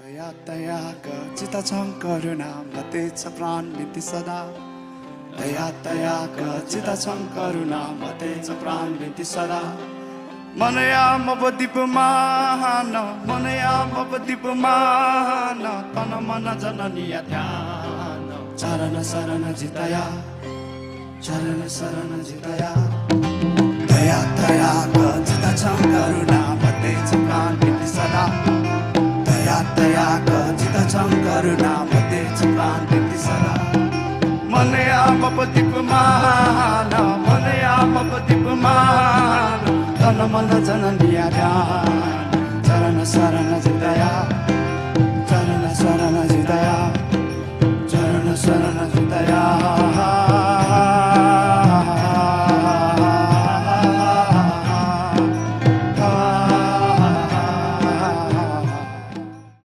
दया दयाका चिता छं करुणा मते छ प्राण नीति सदा दया दयाका चिता छं करुणा मते छ प्राण नीति सदा मनया मबदीप मान मनया मबदीप मान तन मन जननीय ध्यान चरण शरण जितया चरण शरण जितया दया दयाका चिता छं करुणा मते छ प्राण नीति सदा दया दयाका चिता छं करुणा मते छ प्राण नीति सदा मनया मबदीप मान मनया मबदीप मान तन मन जननीय ध्यान चरण शरण जितया